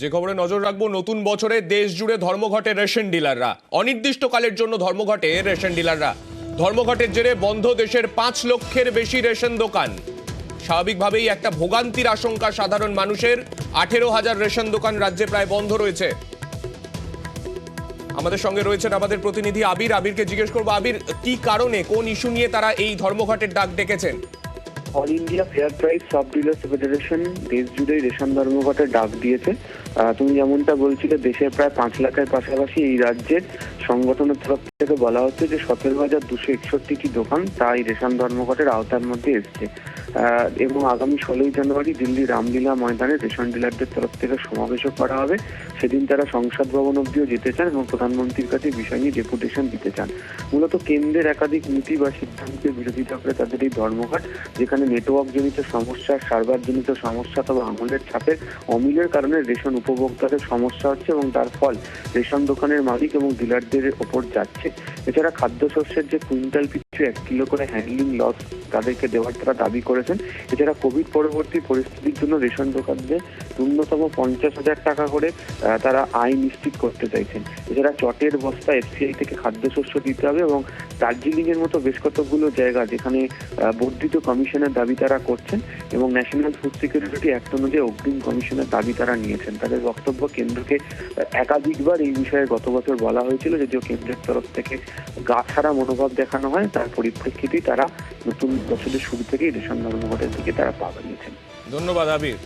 যে খবরে নজর রাখবো, নতুন বছরে দেশ জুড়ে ধর্মঘটে রেশন ডিলাররা। অনির্দিষ্টকালের জন্য ধর্মঘটে রেশন ডিলাররা। ধর্মঘটের জেরে বন্ধ দেশের 5 লক্ষের বেশি রেশন দোকান। স্বাভাবিকভাবেই একটা ভোগান্তির আশঙ্কা সাধারণ মানুষের। 18,000 রেশন দোকান রাজ্যে প্রায় বন্ধ রয়েছে। আমাদের সঙ্গে রয়েছেন আমাদের প্রতিনিধি আবির। আবিরকে জিজ্ঞেস করবো, আবির, কি কারণে, কোন ইস্যু নিয়ে তারা এই ধর্মঘটের ডাক ডেকেছেন? All India fair price sub dealers federation দেশ জুড়ে রেশন ধর্মঘটের ডাক দিয়েছে। তুমি যেমনটা বলছিলে, দেশের প্রায় 5 লাখের পাশাপাশি এই রাজ্যের সংগঠনের তরফ থেকে বলা হচ্ছে যে 17,261টি দোকান তাই রেশন ধর্মঘটের আওতার মধ্যে এসছে। এবং আগামী 16ই জানুয়ারি দিল্লি রামলীলা ময়দানে রেশন ডিলারদের তরফ থেকে সমাবেশও করা হবে। সেদিন তারা সংসদ ভবন অব্দিও যেতে চান এবং প্রধানমন্ত্রীর কাছে বিষয় নিয়ে ডেপুটেশন দিতে চান। মূলত কেন্দ্রের একাধিক নীতি বা সিদ্ধান্তের বিরোধিতা করে তাদের এই ধর্মঘট, যেখানে নেটওয়ার্কজনিত সমস্যা, সার্ভারজনিত সমস্যা অথবা আঙুলের ছাপের অমিলের কারণে রেশন উপভোক্তাদের সমস্যা হচ্ছে এবং তার ফল রেশন দোকানের মালিক এবং ডিলারদের ওপর যাচ্ছে। এছাড়া খাদ্যশস্যের যে কুইন্টাল পিছু 1 কিলো করে হ্যান্ডলিং লস তাদেরকে দেওয়ার তারা দাবি করেছেন। এছাড়া কোভিড পরবর্তী পরিস্থিতির জন্য রেশন দোকানদের ন্যূনতম 50,000 টাকা করে তারা আয় নিশ্চিত করতে চাইছেন। এছাড়া চটের বস্তা এফসিআই থেকে খাদ্যশস্য দিতে হবে এবং দার্জিলিং এর মতো বেশ কতগুলো জায়গা যেখানে বর্ধিত কমিশনের দাবি তারা করছেন এবং ন্যাশনাল ফুড সিকিউরিটি অ্যাক্ট অনুযায়ী অগ্রিম কমিশনের দাবি তারা নিয়েছেন। তাদের বক্তব্য, কেন্দ্রকে একাধিকবার এই বিষয়ে গত বছর বলা হয়েছিল, যদিও কেন্দ্রের তরফ থেকে গা ছাড়া মনোভাব দেখানো হয়। তার পরিপ্রেক্ষিতেই তারা নতুন বছরের শুরু থেকেই রেশন ধর্মঘটের দিকে তারা পা বাড়িয়েছেন। ধন্যবাদ আবির।